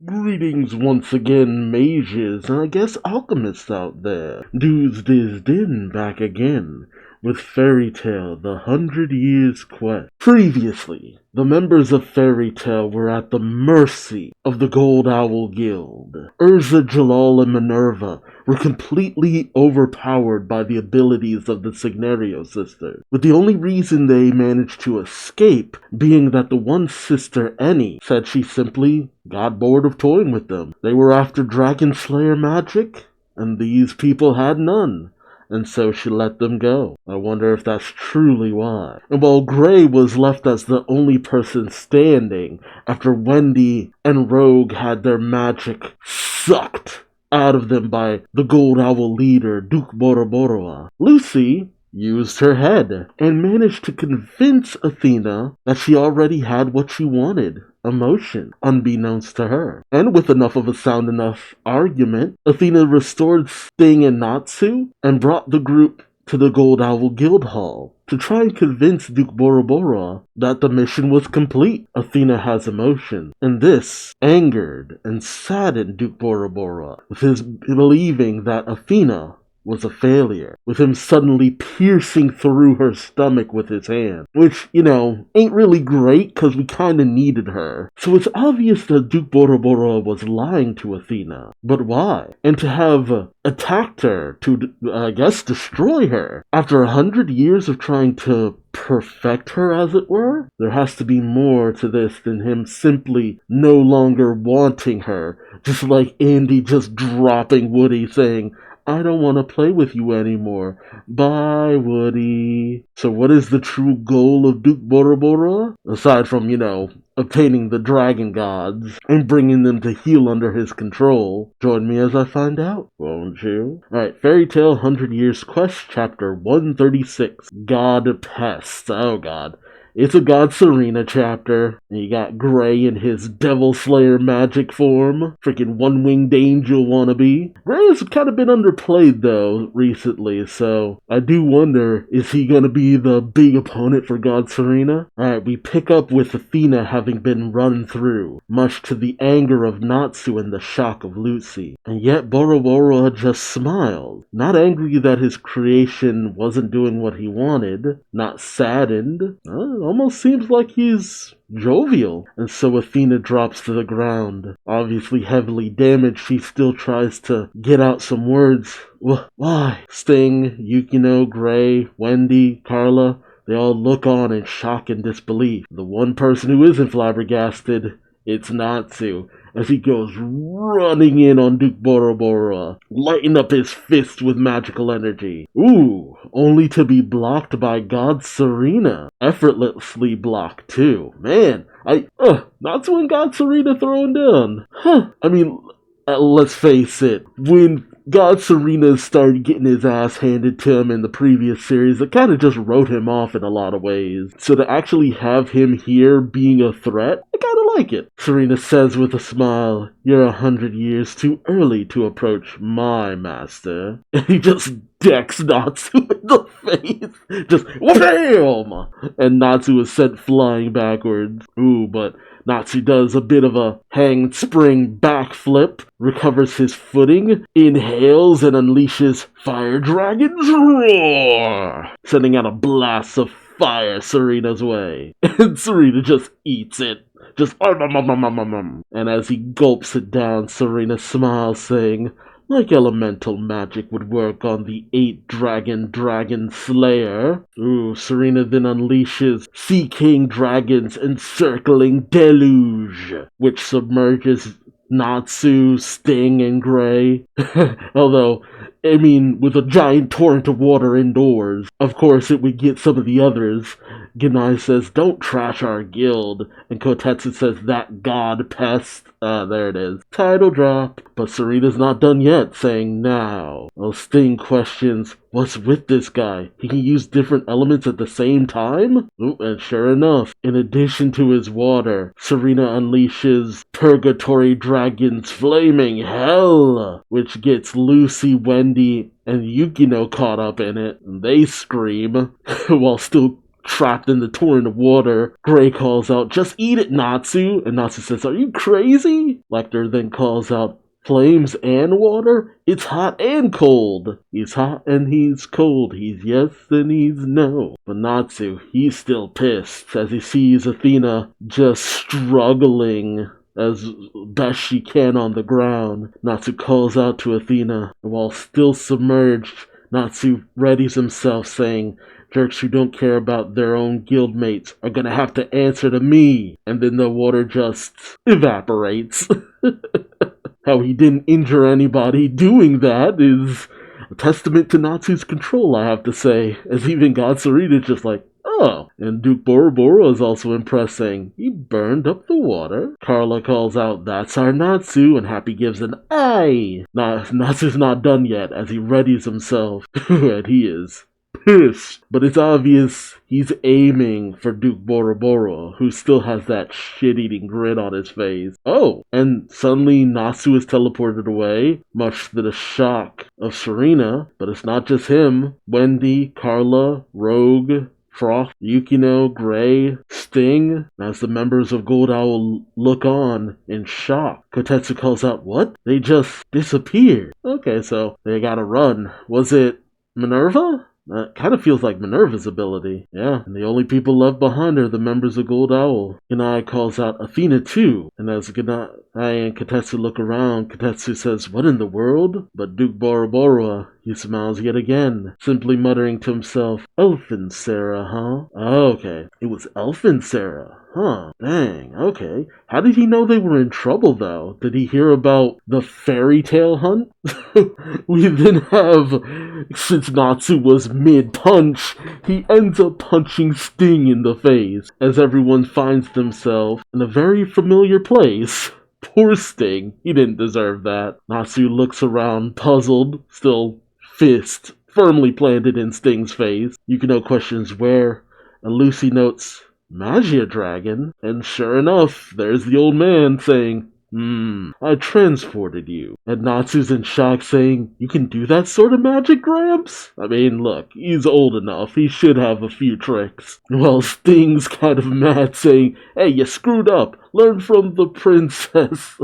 Greetings once again, mages, and I guess alchemists out there. Duuz-Diz-Din back again, with Fairy Tale, the 100 Years Quest. Previously, the members of Fairy Tale were at the mercy of the Gold Owl Guild. Urza, Jalal, and Minerva were completely overpowered by the abilities of the Signario sisters, with the only reason they managed to escape being that the one sister, Annie, said she simply got bored of toying with them. They were after Dragon Slayer magic, and these people had none, and so she let them go. I wonder if that's truly why. And while Gray was left as the only person standing after Wendy and Rogue had their magic sucked out of them by the Gold Owl leader, Duke Boroboroa, Lucy used her head and managed to convince Athena that she already had what she wanted. Emotion, unbeknownst to her. And with enough of a sound enough argument, Athena restored Sting and Natsu and brought the group to the Gold Owl Guild Hall to try and convince Duke Boroboroa that the mission was complete. Athena has emotion, and this angered and saddened Duke Boroboroa, with his believing that Athena was a failure, with him suddenly piercing through her stomach with his hand, which, ain't really great because we kinda needed her. So it's obvious that Duke Boroboro was lying to Athena. But why? And to have attacked her, to, destroy her, after 100 years of trying to perfect her, as it were? There has to be more to this than him simply no longer wanting her, just like Andy just dropping Woody saying, I don't want to play with you anymore. Bye, Woody. So what is the true goal of Duke Boroboro? Aside from, obtaining the dragon gods and bringing them to heel under his control. Join me as I find out, won't you? Alright, Fairy Tale 100 Years Quest, Chapter 136. God Pest. Oh god. It's a God Serena chapter. And you got Gray in his Devil Slayer magic form. Freaking one-winged angel wannabe. Gray has kind of been underplayed though recently, so I do wonder, is he gonna be the big opponent for God Serena? Alright, we pick up with Athena having been run through, much to the anger of Natsu and the shock of Lucy. And yet Boroboro just smiled. Not angry that his creation wasn't doing what he wanted. Not saddened. Almost seems like he's jovial. And so Athena drops to the ground. Obviously heavily damaged, she still tries to get out some words. Why? Sting, Yukino, Gray, Wendy, Carla, they all look on in shock and disbelief. The one person who isn't flabbergasted, it's Natsu, as he goes running in on Duke Boroboro, lighting up his fist with magical energy. Ooh, only to be blocked by God Serena. Effortlessly blocked too. Man, Natsu and God Serena throwing down. Let's face it, when God Serena started getting his ass handed to him in the previous series, it kind of just wrote him off in a lot of ways. So to actually have him here being a threat, I kind of like it. Serena says with a smile, you're 100 years too early to approach my master. And he just decks Natsu in the face. Just wham! And Natsu is sent flying backwards. Ooh, but Natsu does a bit of a hanged spring backflip, recovers his footing, inhales and unleashes Fire Dragon's Roar, sending out a blast of fire Serena's way. And Serena just eats it. Just and as he gulps it down, Serena smiles, saying, like elemental magic would work on the 8-dragon Slayer. Ooh, Serena then unleashes Sea King Dragon's encircling deluge, which submerges Natsu, Sting, and Gray. Although, with a giant torrent of water indoors, of course it would get some of the others. Genai says, don't trash our guild. And Kotetsu says, that god Pest. There it is. Title drop. But Serena's not done yet, saying, now. Well, Sting questions, what's with this guy? He can use different elements at the same time? Ooh, and sure enough, in addition to his water, Serena unleashes Purgatory Dragon's Flaming Hell, which gets Lucy, Wendy, and Yukino caught up in it. And they scream, while still trapped in the torrent of water. Gray calls out, "Just eat it, Natsu!" And Natsu says, "Are you crazy?" Lecter then calls out, "Flames and water? It's hot and cold." He's hot and he's cold. He's yes and he's no. But Natsu, he's still pissed as he sees Athena just struggling as best she can on the ground. Natsu calls out to Athena. While still submerged, Natsu readies himself, saying, "Jerks who don't care about their own guildmates are gonna have to answer to me." And then the water just evaporates. How he didn't injure anybody doing that is a testament to Natsu's control, I have to say. As even God Serena's just like, "Oh." And Duke Boroboro is also impressed, saying, "He burned up the water." Carla calls out, "That's our Natsu," and Happy gives an aye. Natsu's not done yet, as he readies himself, and he is pissed. But it's obvious he's aiming for Duke Boroboro, who still has that shit-eating grin on his face. Oh, and suddenly Natsu is teleported away, much to the shock of Serena. But it's not just him. Wendy, Carla, Rogue, Froth, Yukino, Gray, Sting, as the members of Gold Owl look on in shock. Kotetsu calls out, "What? They just disappeared." Okay, so they gotta run. Was it Minerva? That kind of feels like Minerva's ability. Yeah, and the only people left behind are the members of Gold Owl. Ganai calls out Athena too, and as Ganai and Kotetsu look around, Kotetsu says, "What in the world?" But Duke Boroboro, he smiles yet again, simply muttering to himself, "Elfin Sarah, huh?" Oh, okay, it was Elfin Sarah. Huh, dang, okay. How did he know they were in trouble, though? Did he hear about the fairy tale hunt? We then have, since Natsu was mid-punch, he ends up punching Sting in the face, as everyone finds themselves in a very familiar place. Poor Sting, he didn't deserve that. Natsu looks around, puzzled, still fist firmly planted in Sting's face. Yukino questions where, and Lucy notes, "Magia Dragon," and sure enough, there's the old man saying, "I transported you." And Natsu's in shock saying, "You can do that sort of magic, Gramps?" I mean, look, he's old enough, he should have a few tricks. Well, Sting's kind of mad saying, "Hey, you screwed up, learn from the princess."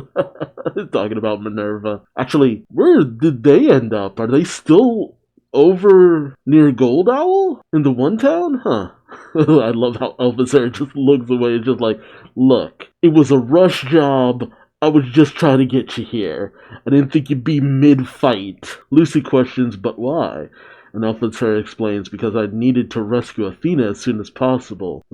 Talking about Minerva. Actually, where did they end up? Are they still over near Gold Owl? In the one town? Huh. I love how Elvis just looks away and just like, "Look, it was a rush job. I was just trying to get you here. I didn't think you'd be mid-fight." Lucy questions, "But why?" And Elfin explains, "Because I needed to rescue Athena as soon as possible."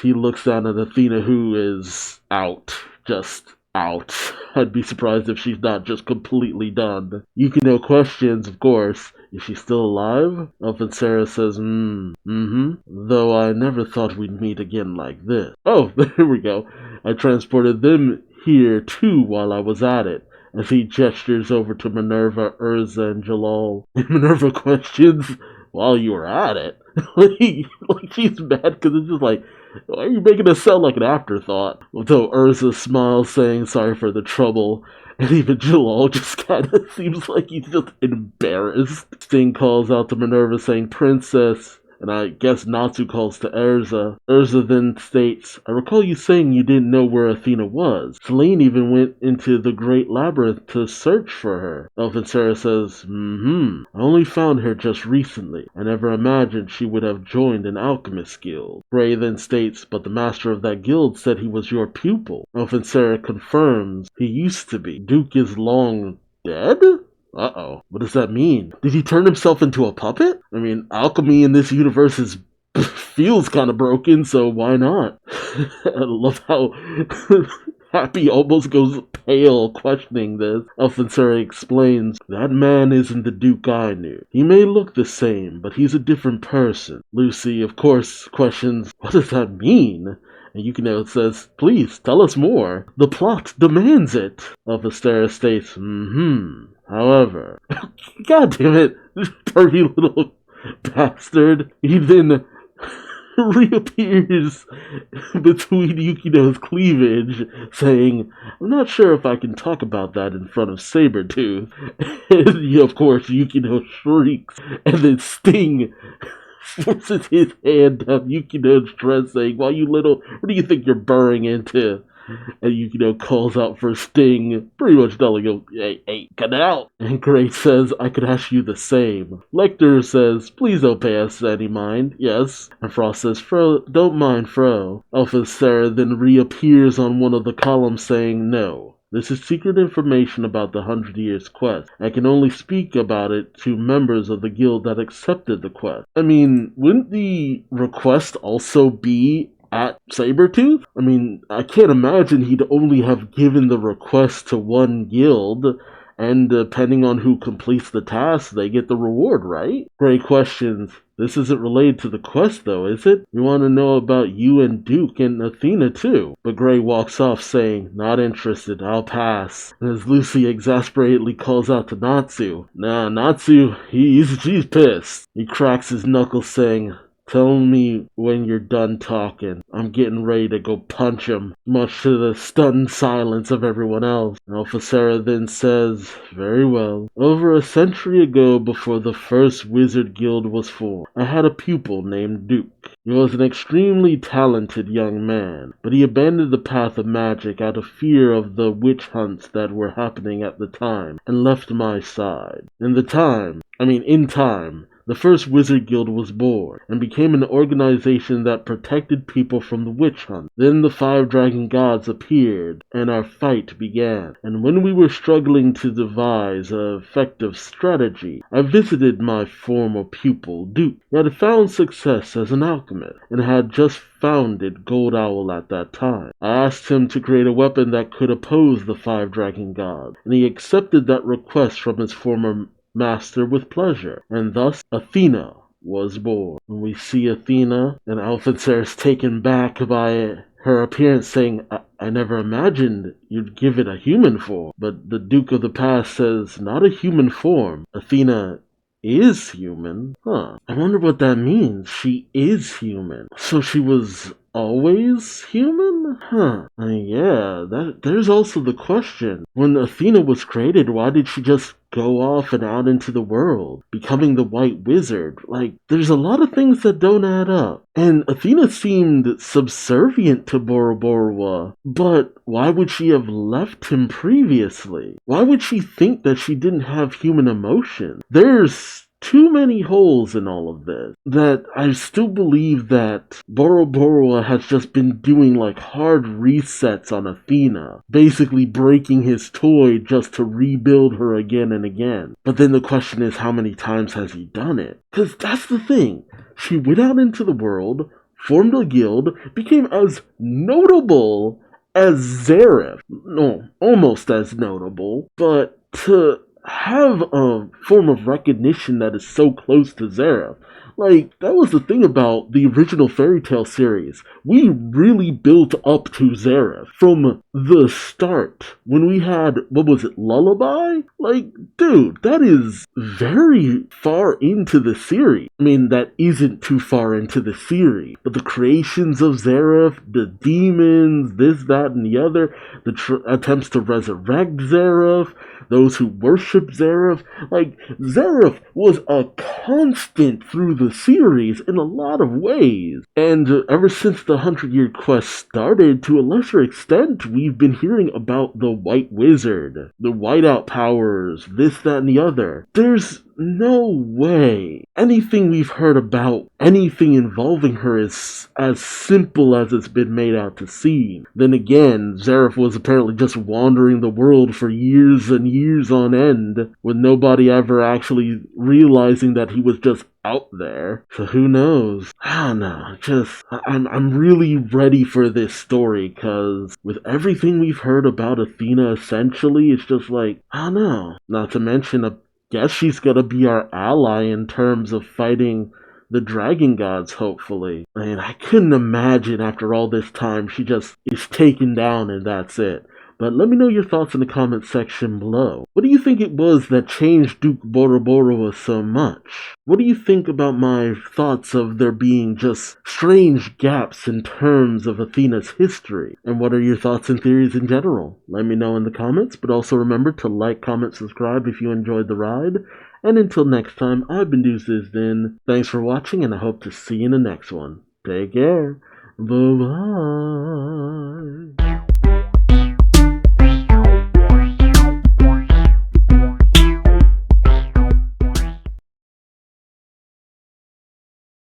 He looks down at Athena, who is out. Just out. I'd be surprised if she's not just completely done. Yukino questions, of course, "Is she still alive?" Elfin says, "Though I never thought we'd meet again like this." Oh, there we go. "I transported them here too while I was at it." As he gestures over to Minerva, Urza, and Jalal. And Minerva questions, "While you were at it?" like she's mad because it's just like, why are you making it sound like an afterthought? Though Urza smiles, saying sorry for the trouble. And even Jalal just kind of seems like he's just embarrassed. Sting calls out to Minerva saying, "Princess," and I guess Natsu calls to Urza. Urza then states, "I recall you saying you didn't know where Athena was. Selene even went into the Great Labyrinth to search for her." Elfin says, "I only found her just recently. I never imagined she would have joined an alchemist guild." Gray then states, "But the master of that guild said he was your pupil." Elfin confirms, "He used to be. Duke is long dead?" Uh-oh. What does that mean? Did he turn himself into a puppet? I mean, alchemy in this universe feels kind of broken, so why not? I love how Happy almost goes pale questioning this. Elfin explains, "That man isn't the Duke I knew. He may look the same, but he's a different person." Lucy, of course, questions, "What does that mean?" And Yukino says, "Please, tell us more. The plot demands it." Elfin states, "However," God damn it, this pervy little bastard. He then reappears between Yukino's cleavage, saying, "I'm not sure if I can talk about that in front of Sabretooth." And of course, Yukino shrieks, and then Sting forces his hand down Yukino's dress, saying, "Well, you little, what do you think you're burrowing into?" And Yukino calls out for Sting, pretty much telling him, hey, cut it out. And Gray says, "I could ask you the same." Lecter says, "Please don't pay us any mind." "Yes." And Frost says, "Fro, don't mind Fro." Alpha Sarah then reappears on one of the columns saying, "No. This is secret information about the 100 Years quest. I can only speak about it to members of the guild that accepted the quest." I mean, wouldn't the request also be at Sabretooth? I mean, I can't imagine he'd only have given the request to one guild, and depending on who completes the task, they get the reward, right? Gray questions, "This isn't related to the quest though, is it? We want to know about you and Duke and Athena too." But Gray walks off saying, "Not interested, I'll pass." And as Lucy exasperatedly calls out to Natsu, "Nah, Natsu, she's pissed." He cracks his knuckles saying, "Tell me when you're done talking. I'm getting ready to go punch him," much to the stunned silence of everyone else. Alpha Sarah then says, "Very well. Over a century ago, before the first wizard guild was formed, I had a pupil named Duke. He was an extremely talented young man, but he abandoned the path of magic out of fear of the witch hunts that were happening at the time and left my side. In time, the first Wizard Guild was born, and became an organization that protected people from the witch hunt. Then the 5 dragon gods appeared, and our fight began. And when we were struggling to devise an effective strategy, I visited my former pupil, Duke. He had found success as an alchemist, and had just founded Gold Owl at that time. I asked him to create a weapon that could oppose the 5 dragon gods, and he accepted that request from his former master with pleasure, and thus Athena was born. When we see Athena, and Alpha is taken back by her appearance, saying, I never imagined you'd give it a human form." But the Duke of the Past says, "Not a human form. Athena is human." I wonder what that means. She is human. So she was always human? There's also the question. When Athena was created, why did she just go off and out into the world, becoming the White Wizard? There's a lot of things that don't add up. And Athena seemed subservient to Boroborwa, but why would she have left him previously? Why would she think that she didn't have human emotion? There's too many holes in all of this that I still believe that Boroborwa has just been doing hard resets on Athena, basically breaking his toy just to rebuild her again and again. But then the question is, how many times has he done it? Because that's the thing. She went out into the world, formed a guild, became as notable as Zareth. No, almost as notable, but to have a form of recognition that is so close to Zareth. That was the thing about the original fairy tale series. We really built up to Zareth from the start. When we had, Lullaby? Dude, that is very far into the series. That isn't too far into the series. But the creations of Zareth, the demons, this, that, and the other, the attempts to resurrect Zareth, those who worship Zareth. Zareth was a constant through the series in a lot of ways. And ever since the 100-Year Quest started, to a lesser extent, we've been hearing about the White Wizard, the whiteout powers, this, that, and the other. There's no way anything we've heard about anything involving her is as simple as it's been made out to seem. Then again, Zareth was apparently just wandering the world for years and years on end, with nobody ever actually realizing that he was just out there. So who knows? I don't know. I'm really ready for this story, because with everything we've heard about Athena, essentially, it's just I don't know. Not to mention, I guess she's gonna be our ally in terms of fighting the dragon gods, hopefully. I couldn't imagine after all this time she just is taken down and that's it. But let me know your thoughts in the comment section below. What do you think it was that changed Duke Boroboroa so much? What do you think about my thoughts of there being just strange gaps in terms of Athena's history? And what are your thoughts and theories in general? Let me know in the comments, but also remember to like, comment, subscribe if you enjoyed the ride. And until next time, I've been Duuz-Diz-Din. Thanks for watching, and I hope to see you in the next one. Take care. Bye-bye.